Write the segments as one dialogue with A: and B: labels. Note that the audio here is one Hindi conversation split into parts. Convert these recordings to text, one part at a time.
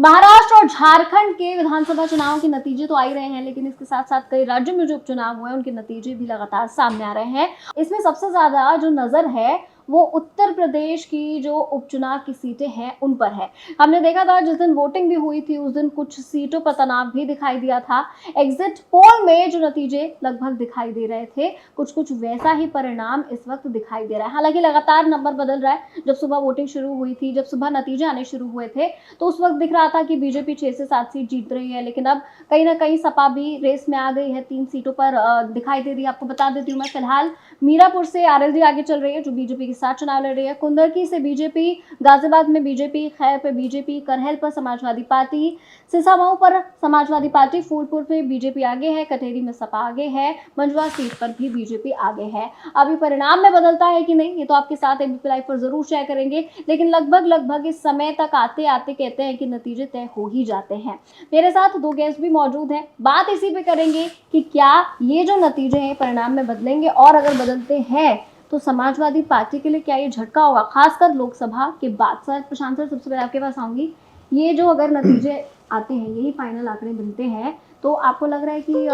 A: महाराष्ट्र और झारखंड के विधानसभा चुनाव के नतीजे तो आ ही रहे हैं, लेकिन इसके साथ साथ कई राज्यों में जो उपचुनाव हुए हैं उनके नतीजे भी लगातार सामने आ रहे हैं। इसमें सबसे ज्यादा जो नजर है वो उत्तर प्रदेश की जो उपचुनाव की सीटें हैं उन पर है। हमने देखा था जिस दिन वोटिंग भी हुई थी उस दिन कुछ सीटों पर तनाव भी दिखाई दिया था। एग्जिट पोल में जो नतीजे लगभग दिखाई दे रहे थे कुछ कुछ वैसा ही परिणाम इस वक्त दिखाई दे रहा है। हालांकि लगातार नंबर बदल रहा है। जब सुबह वोटिंग शुरू हुई थी, जब सुबह नतीजे आने शुरू हुए थे तो उस वक्त दिख रहा था कि बीजेपी 6 से 7 सीट जीत रही है, लेकिन अब कहीं ना कहीं सपा भी रेस में आ गई है, 3 सीटों पर दिखाई दे रही है। आपको बता देती हूँ मैं, फिलहाल मीरापुर से आरएलडी आगे चल रही है जो बीजेपी के साथ चुनाव लड़ रही है। कुंदरकी से बीजेपी, गाजियाबाद में बीजेपी, खैर पे बीजेपी, करहल पर समाजवादी पार्टी, सिसामाऊ पर समाजवादी पार्टी, फूलपुर पे बीजेपी आगे है, कटेरी में सपा आगे है, मंझवा सीट पर भी बीजेपी आगे है। अभी परिणाम में बदलता है कि नहीं ये तो आपके साथ एबीपी लाइव पर जरूर शेयर करेंगे, लेकिन लगभग इस समय तक आते आते कहते हैं कि नतीजे तय हो ही जाते हैं। मेरे साथ 2 गेस्ट भी मौजूद हैं, बात इसी पे करेंगे कि क्या ये जो नतीजे हैं परिणाम में बदलेंगे, और अगर बदलते हैं तो समाजवादी पार्टी के लिए क्या ये झटका होगा, खासकर लोकसभा के बाद। सर प्रशांत सर, सबसे पहले आपके पास आऊंगी। ये जो अगर नतीजे आते हैं, यही फाइनल आंकड़े बनते हैं, तो आपको लग रहा है कि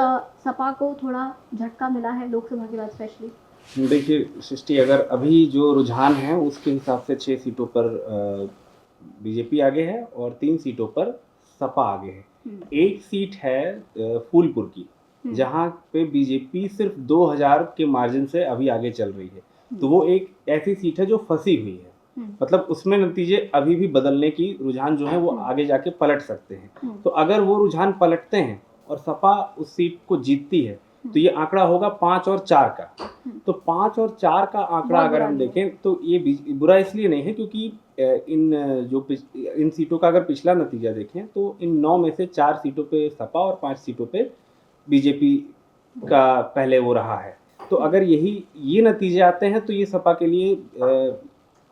A: सपा को थोड़ा झटका मिला है लोकसभा के बाद स्पेशली?
B: देखिए सृष्टि, अगर अभी जो रुझान है उसके हिसाब से 6 सीटों पर बीजेपी आगे है और 3 सीटों पर सपा आगे है। एक सीट है फूलपुर की, जहाँ पे बीजेपी सिर्फ 2000 के मार्जिन से अभी आगे चल रही है। तो वो एक ऐसी सीट है जो फंसी हुई है, मतलब उसमें नतीजे अभी भी बदलने की रुझान जो है वो आगे जाके पलट सकते हैं। तो अगर वो रुझान पलटते हैं और सपा उस सीट को जीतती है तो ये आंकड़ा होगा 5 और 4 का। तो 5 और 4 का आंकड़ा अगर हम देखें तो ये बुरा इसलिए नहीं है क्योंकि इन सीटों का अगर पिछला नतीजा देखें तो इन 9 में से 4 सीटों पे सपा और 5 सीटों पे बीजेपी का पहले वो रहा है। तो अगर ये नतीजे आते हैं तो ये सपा के लिए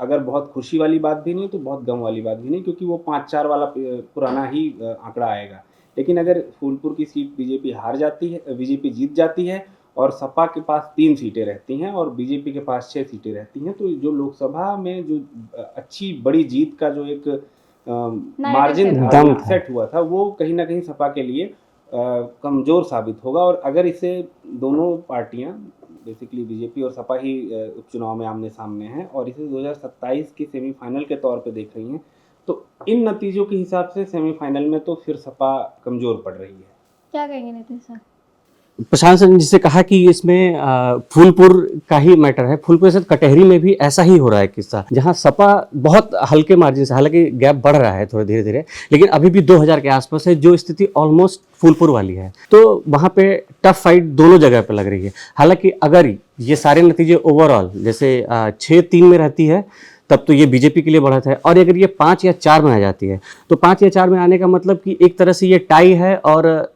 B: अगर बहुत खुशी वाली बात भी नहीं तो बहुत गम वाली बात भी नहीं, क्योंकि वो 5-4 वाला पुराना ही आंकड़ा आएगा। लेकिन अगर फूलपुर की सीट बीजेपी हार जाती है, बीजेपी जीत जाती है और सपा के पास 3 सीटें रहती हैं और बीजेपी के पास 6 सीटें रहती हैं, तो जो लोकसभा में जो अच्छी बड़ी जीत का जो एक मार्जिन सेट हुआ था वो कहीं ना कहीं सपा के लिए कमज़ोर साबित होगा। और अगर इसे दोनों पार्टियां, बेसिकली बीजेपी और सपा ही उपचुनाव में आमने सामने हैं और इसे 2027 के सेमीफाइनल के तौर पे देख रही हैं, तो इन नतीजों के हिसाब से सेमीफाइनल में तो फिर सपा कमज़ोर पड़ रही है।
A: क्या कहेंगे नितिन सर?
C: प्रशांत सर ने जिसे कहा कि इसमें फूलपुर का ही मैटर है, फूलपुर से कटहरी में भी ऐसा ही हो रहा है किस्सा, जहां सपा बहुत हल्के मार्जिन से, हालांकि गैप बढ़ रहा है थोड़ा धीरे धीरे, लेकिन अभी भी 2000 के आसपास है, जो स्थिति ऑलमोस्ट फूलपुर वाली है। तो वहां पे टफ फाइट दोनों जगह पे लग रही है। हालांकि अगर ये सारे नतीजे ओवरऑल जैसे 6-3 में रहती है तब तो ये बीजेपी के लिए बढ़त है, और अगर ये 5 या 4 में आ जाती है तो 5 या 4 में आने का मतलब कि एक तरह से ये टाई है, और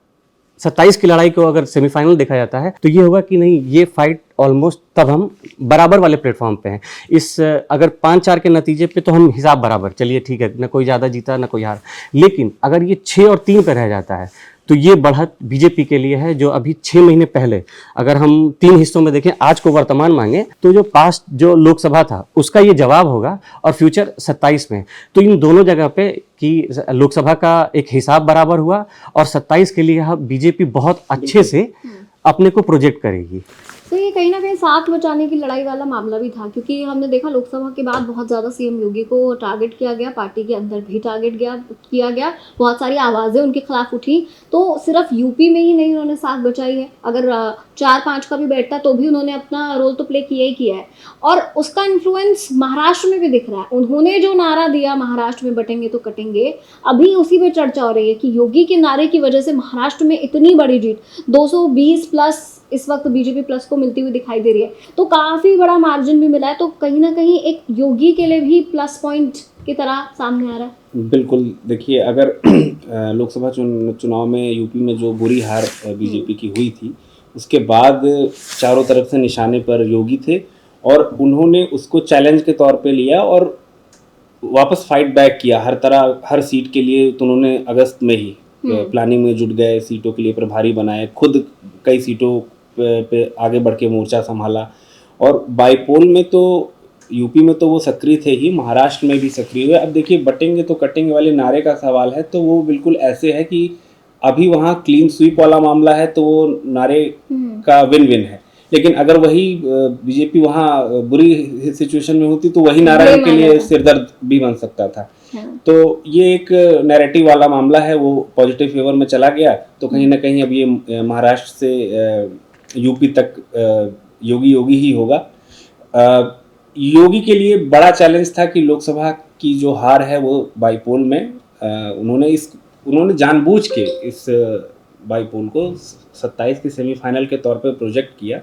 C: 27 की लड़ाई को अगर सेमीफाइनल देखा जाता है तो ये होगा कि नहीं, ये फाइट ऑलमोस्ट तब हम बराबर वाले प्लेटफॉर्म पे हैं। इस अगर 5-4 के नतीजे पे तो हम हिसाब बराबर, चलिए ठीक है, ना कोई ज़्यादा जीता ना कोई हार। लेकिन अगर ये 6 और 3 पे रह जाता है तो ये बढ़त बीजेपी के लिए है, जो अभी 6 महीने पहले अगर हम 3 हिस्सों में देखें, आज को वर्तमान मांगे तो जो पास्ट जो लोकसभा था उसका ये जवाब होगा, और फ्यूचर 27 में। तो इन दोनों जगह पे कि लोकसभा का एक हिसाब बराबर हुआ और 27 के लिए बीजेपी बहुत अच्छे से अपने को प्रोजेक्ट करेगी।
A: तो ये कहीं ना कहीं साथ बचाने की लड़ाई वाला मामला भी था, क्योंकि हमने देखा लोकसभा के बाद बहुत ज़्यादा सीएम योगी को टारगेट किया गया, पार्टी के अंदर भी टारगेट किया गया, बहुत सारी आवाज़ें उनके खिलाफ उठी। तो सिर्फ यूपी में ही नहीं उन्होंने साथ बचाई है, अगर 4-5 का भी बैठता तो भी उन्होंने अपना रोल तो प्ले किया ही किया है, और उसका इन्फ्लुएंस महाराष्ट्र में भी दिख रहा है। उन्होंने जो नारा दिया महाराष्ट्र में बटेंगे तो कटेंगे, अभी उसी पे चर्चा हो रही है कि योगी के नारे की वजह से महाराष्ट्र में इतनी बड़ी जीत 220 प्लस इस वक्त बीजेपी प्लस को मिलती हुई दिखाई दे रही है। तो काफ़ी बड़ा मार्जिन भी मिला है, तो कहीं ना कहीं एक योगी के लिए भी प्लस पॉइंट की तरह सामने आ रहा है।
B: बिल्कुल, देखिए अगर लोकसभा चुनाव में यूपी में जो बुरी हार बीजेपी की हुई थी, उसके बाद चारों तरफ से निशाने पर योगी थे और उन्होंने उसको चैलेंज के तौर पे लिया और वापस फाइट बैक किया हर तरह, हर सीट के लिए। तो उन्होंने अगस्त में ही प्लानिंग में जुट गए, सीटों के लिए प्रभारी बनाए, खुद कई सीटों पे आगे बढ़ के मोर्चा संभाला। और बाईपोल में तो यूपी में तो वो सक्रिय थे ही, महाराष्ट्र में भी सक्रिय हुए। अब देखिए बटेंगे तो कटेंगे वाले नारे का सवाल है, तो वो बिल्कुल ऐसे है कि अभी वहाँ क्लीन स्वीप वाला मामला है तो वो नारे का विन विन है, लेकिन अगर वही बीजेपी वहाँ बुरी सिचुएशन में होती तो वही नारा के लिए सिरदर्द भी बन सकता था। तो ये एक नैरेटिव वाला मामला है, वो पॉजिटिव फेवर में चला गया तो कहीं ना कहीं अब ये महाराष्ट्र से यूपी तक योगी योगी ही होगा। योगी के लिए बड़ा चैलेंज था कि लोकसभा की जो हार है वो बाईपोल में उन्होंने जानबूझ के इस बाईपोल को 27 के सेमीफाइनल के तौर पे प्रोजेक्ट किया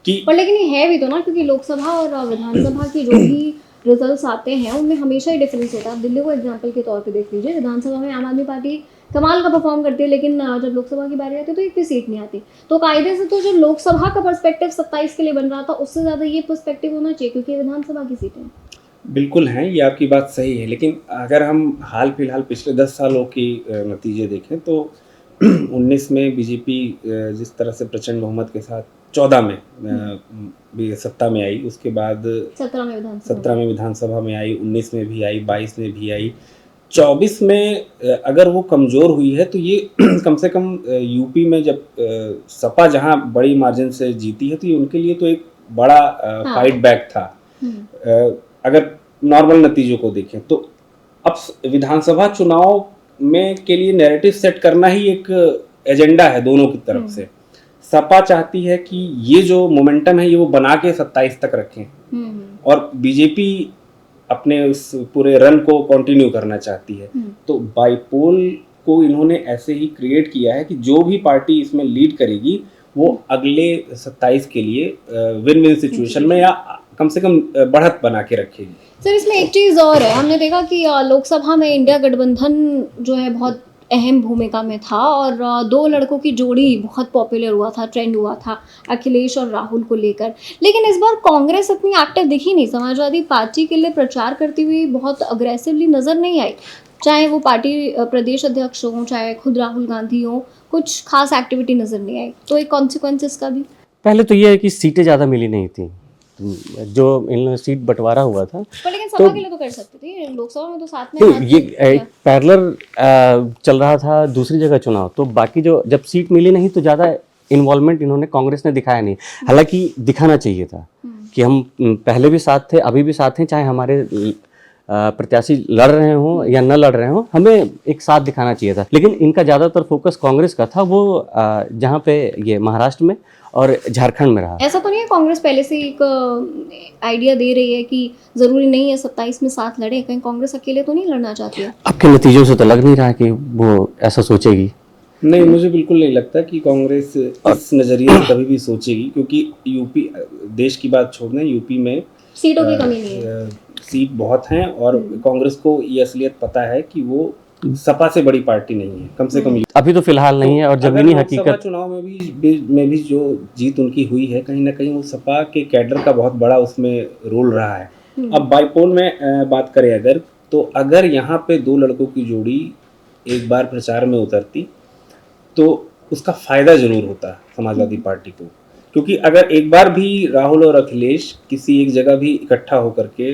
B: कि
A: पर लेकिन ये है भी तो ना, क्योंकि लोकसभा और विधानसभा की जो भी रिजल्ट्स आते हैं उनमें हमेशा ही डिफरेंस होता है। आप दिल्ली को एग्जांपल के तौर पे देख लीजिए, विधानसभा में आम आदमी पार्टी कमाल का परफॉर्म करती है, लेकिन जब लोकसभा की बारी आती है तो एक भी सीट नहीं आती। तो कायदे से तो जो लोकसभा का पर्सपेक्टिव 27 के लिए बन रहा था उससे ज़्यादा ये पर्सपेक्टिव होना चाहिए, क्योंकि विधानसभा की सीटें
B: बिल्कुल हैं, ये आपकी बात सही है। लेकिन अगर हम हाल फिलहाल पिछले 10 सालों के नतीजे देखें तो 19 में बीजेपी जिस तरह से प्रचंड बहुमत के साथ 14 में भी सत्ता में आई, उसके बाद 17 में विधानसभा में आई, 19 में भी आई, 22 में भी आई, 24 में अगर वो कमज़ोर हुई है तो ये कम से कम यूपी में जब सपा जहाँ बड़ी मार्जिन से जीती है तो ये उनके लिए तो एक बड़ा फाइट बैक था। अगर नॉर्मल नतीजों को देखें तो अब विधानसभा चुनाव में के लिए नैरेटिव सेट करना ही एक एजेंडा है दोनों की तरफ से। सपा चाहती है कि ये जो मोमेंटम है ये वो बना के 27 तक रखें और बीजेपी अपने उस पूरे रन को कंटिन्यू करना चाहती है। तो बाईपोल को इन्होंने ऐसे ही क्रिएट किया है कि जो भी पार्टी इसमें लीड करेगी वो अगले 27 के लिए विन विन सिचुएशन में या कम से कम बढ़त बना के रखेगी।
A: सर इसमें एक चीज़ और है, हमने देखा कि लोकसभा में इंडिया गठबंधन जो है बहुत अहम भूमिका में था और दो लड़कों की जोड़ी बहुत पॉपुलर हुआ था, ट्रेंड हुआ था अखिलेश और राहुल को लेकर। लेकिन इस बार कांग्रेस इतनी एक्टिव दिखी नहीं, समाजवादी पार्टी के लिए प्रचार करती हुई बहुत अग्रेसिवली नज़र नहीं आई, चाहे वो पार्टी प्रदेश अध्यक्ष हों चाहे खुद राहुल गांधी हों, कुछ खास एक्टिविटी नज़र नहीं आई। तो एक कॉन्सिक्वेंसेस का भी
C: पहले तो ये है कि सीटें ज़्यादा मिली नहीं थी, जो इन सीट बंटवारा हुआ था।
A: पर लेकिन सभा के लिए तो कर सकते थे, लोकसभा में तो साथ में
C: तो ये एक पैरेलल चल रहा था दूसरी जगह चुनाव, तो बाकी जो जब सीट मिली नहीं तो ज़्यादा इन्वॉल्वमेंट इन्होंने कांग्रेस ने दिखाया नहीं। हालांकि दिखाना चाहिए था कि हम पहले भी साथ थे, अभी भी साथ हैं, चाहे हमारे प्रत्याशी लड़ रहे हों या न लड़ रहे हों, हमें एक साथ दिखाना चाहिए था। लेकिन इनका ज़्यादातर फोकस कांग्रेस का था, वो जहाँ पे ये महाराष्ट्र में और झारखंड में रहा।
A: ऐसा तो नहीं है कांग्रेस पहले से एक आइडिया दे रही है कि जरूरी नहीं है 27 में साथ लड़े, कहीं कांग्रेस अकेले तो नहीं लड़ना चाहती है?
C: आपके नतीजों से तो लग नहीं रहा कि वो ऐसा सोचेगी।
B: नहीं, मुझे बिल्कुल नहीं लगता कि कांग्रेस इस नज़रिए से कभी भी सोचेगी, क्योंकि यूपी, देश की बात छोड़ दें, यूपी में
A: सीटों की कमी नहीं है,
B: सीट बहुत हैं और कांग्रेस को ये असलियत पता है कि वो सपा से बड़ी पार्टी नहीं है, कम से कम
C: अभी तो फिलहाल नहीं है। और जमीनी हकीकत
B: चुनाव में भी जो जीत उनकी हुई है, कहीं ना कहीं वो सपा के कैडर का बहुत बड़ा उसमें रोल रहा है। अब बाईपोल में बात करें अगर, तो अगर यहाँ पे दो लड़कों की जोड़ी एक बार प्रचार में उतरती तो उसका फायदा जरूर होता समाजवादी पार्टी को, क्योंकि अगर एक बार भी राहुल और अखिलेश किसी एक जगह भी इकट्ठा होकर के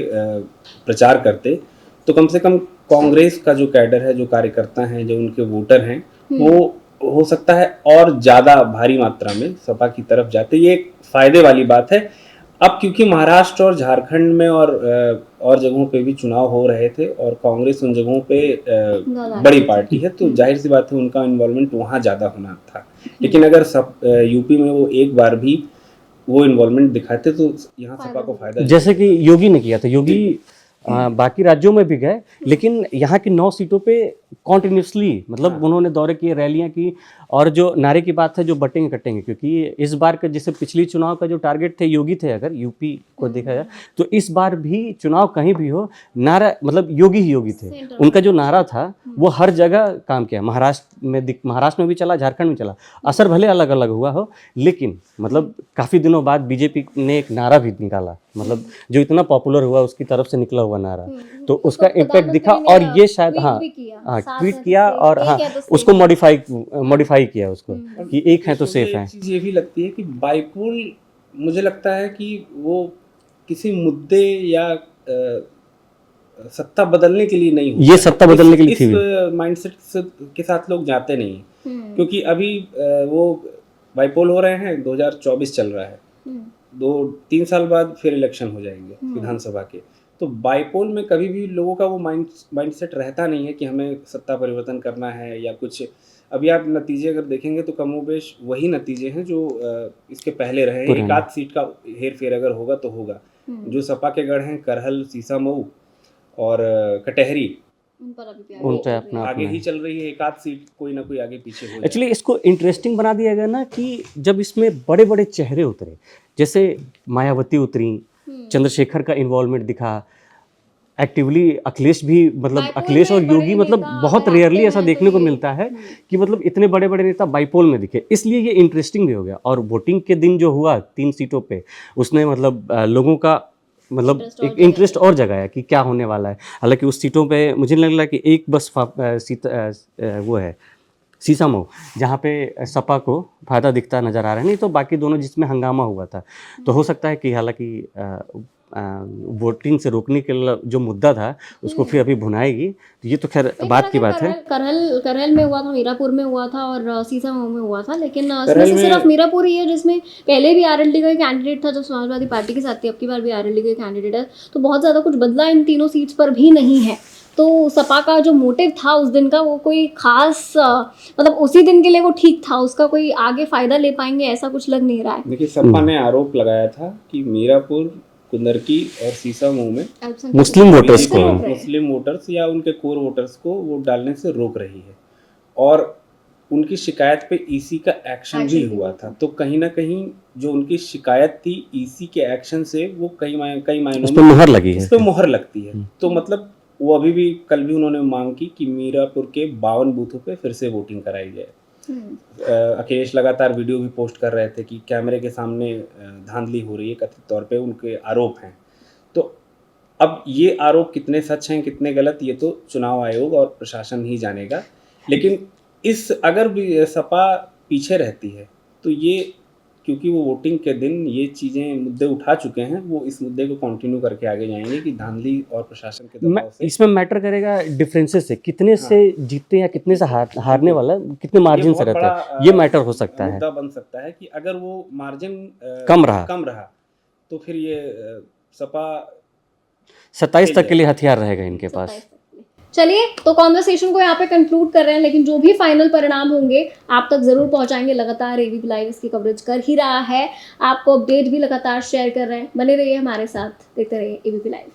B: प्रचार करते तो कम से कम कांग्रेस का जो कैडर है, जो कार्यकर्ता हैं, जो उनके वोटर हैं, वो हो सकता है और ज़्यादा भारी मात्रा में सपा की तरफ जाते। ये एक फायदे वाली बात है। अब क्योंकि महाराष्ट्र और झारखंड में और जगहों पे भी चुनाव हो रहे थे और कांग्रेस उन जगहों पे बड़ी पार्टी है, तो जाहिर सी बात है उनका इन्वॉल्वमेंट वहाँ ज़्यादा होना था। लेकिन अगर यूपी में वो एक बार भी वो इन्वॉल्वमेंट दिखाते तो यहाँ सपा को फायदा,
C: जैसे कि योगी ने किया था। योगी बाकी राज्यों में भी गए, लेकिन यहाँ की 9 सीटों पे कॉन्टिन्यूसली मतलब उन्होंने दौरे किए, रैलियां की, और जो नारे की बात है जो बटेंगे कटेंगे, क्योंकि इस बार का जैसे पिछली चुनाव का जो टारगेट थे योगी थे, अगर यूपी को देखा जाए तो इस बार भी चुनाव कहीं भी हो नारा मतलब योगी ही योगी थे। उनका जो नारा था वो हर जगह काम किया, महाराष्ट्र में भी चला, झारखंड में चला। असर भले अलग अलग हुआ हो, लेकिन मतलब काफ़ी दिनों बाद बीजेपी ने एक नारा भी निकाला, मतलब जो इतना पॉपुलर हुआ उसकी तरफ से निकला हुआ नारा, तो उसका इम्पैक्ट दिखा। और ये शायद ट्वीट किया और उसको मॉडिफाई किया उसको कि एक है तो सेफ है।
B: चीज़ ये भी लगती है कि बाईपोल, मुझे लगता है कि वो किसी मुद्दे या सत्ता बदलने के लिए नहीं
C: ये सत्ता बदलने के लिए थी
B: इस माइंडसेट के साथ लोग जाते नहीं हैं, क्योंकि अभी वो बाइपोल हो रहे हैं, 2024 चल रहा है, 2-3 साल बाद फिर इलेक्शन हो जाएंगे विधानसभा के। तो बाइपोल में कभी भी लोगों का वो माइंडसेट रहता नहीं है कि हमें सत्ता परिवर्तन करना है या कुछ। अभी आप नतीजे अगर देखेंगे तो कमोबेश वही नतीजे हैं जो इसके पहले रहे हैं। एक आध सीट का हेर फेर अगर होगा तो होगा। जो सपा के गढ़ हैं करहल, सीसामऊ और कटहरी,
C: उन पे अपना
B: आगे ही चल रही है। एक आध सीट कोई ना कोई आगे पीछे हो।
C: एक्चुअली इसको इंटरेस्टिंग बना दिया गया ना कि जब इसमें बड़े बड़े चेहरे उतरे, जैसे मायावती उतरी, चंद्रशेखर का इन्वॉल्वमेंट दिखा, एक्टिवली अखिलेश भी, मतलब अखिलेश और योगी, मतलब बहुत रेयरली ऐसा देखने को मिलता है कि मतलब इतने बड़े बड़े नेता बाइपोल में दिखे, इसलिए ये इंटरेस्टिंग भी हो गया। और वोटिंग के दिन जो हुआ 3 सीटों पे, उसने मतलब लोगों का मतलब एक इंटरेस्ट और जगाया कि क्या होने वाला है। हालांकि उस सीटों पे मुझे नहीं लग रहा कि एक बस वो है सीसामऊ जहाँ पे सपा को फायदा दिखता नज़र आ रहा है, नहीं तो बाकी दोनों जिसमें हंगामा हुआ था। तो हो सकता है कि हालांकि वोटिंग से रोकने के जो मुद्दा था उसको फिर अभी भुनाएगी। तो ये तो खैर बात की बात है।
A: करहल में हुआ था, मीरापुर में हुआ था और सीसामऊ में हुआ था, लेकिन इसमें से सिर्फ मीरापुर ही है जिसमें पहले भी आरएलडी का कैंडिडेट था जो समाजवादी पार्टी के साथ थी, अब की बार भी आरएलडी का कैंडिडेट है। तो बहुत ज़्यादा कुछ बदला इन तीनों सीट्स पर भी नहीं है। तो सपा का जो मोटिव था उस दिन का वो कोई खास मतलब उसी दिन के लिए वो ठीक था, उसका कोई आगे फायदा ले पाएंगे ऐसा कुछ लग नहीं रहा है।
B: देखिए, सपा ने आरोप लगाया था कि मीरापुर, कुंदरकी और सीसामऊ में
C: मुस्लिम वोटर्स को,
B: मुस्लिम वोटर्स या उनके कोर वोटर्स को वोट डालने से रोक रही है, और उनकी शिकायत पे ईसी का एक्शन भी हुआ था। तो कहीं ना कहीं जो उनकी शिकायत थी ईसी के एक्शन से वो कई मायनों में
C: मुहर लगी है,
B: इस पे मुहर लगती है। तो मतलब वो अभी भी, कल भी उन्होंने मांग की कि मीरापुर के 52 बूथों पे फिर से वोटिंग कराई जाए। अखिलेश लगातार वीडियो भी पोस्ट कर रहे थे कि कैमरे के सामने धांधली हो रही है, कथित तौर पे उनके आरोप हैं। तो अब ये आरोप कितने सच हैं कितने गलत, ये तो चुनाव आयोग और प्रशासन ही जानेगा। लेकिन इस अगर भी सपा पीछे रहती है तो ये, क्योंकि वो वोटिंग के दिन ये चीज़ें मुद्दे उठा चुके हैं, वो इस मुद्दे को कंटिन्यू करके आगे जाएंगे कि धांधली और प्रशासन के दबाव से।
C: इसमें मैटर करेगा डिफरेंसेस से, कितने से जीतते या कितने से हारने वाला, कितने मार्जिन से रहता है, ये मैटर हो सकता है।
B: मुद्दा बन सकता है कि अगर वो मार्जिन
C: कम रहा
B: तो फिर ये सपा
C: 27 तक के लिए हथियार रहेगा इनके पास।
A: चलिए, तो कॉन्वर्सेशन को यहाँ पे कंक्लूड कर रहे हैं, लेकिन जो भी फाइनल परिणाम होंगे आप तक जरूर पहुंचाएंगे। लगातार एबीपी लाइव इसकी कवरेज कर ही रहा है, आपको अपडेट भी लगातार शेयर कर रहे हैं। बने रहिए हमारे साथ, देखते रहिए एबीपी लाइव।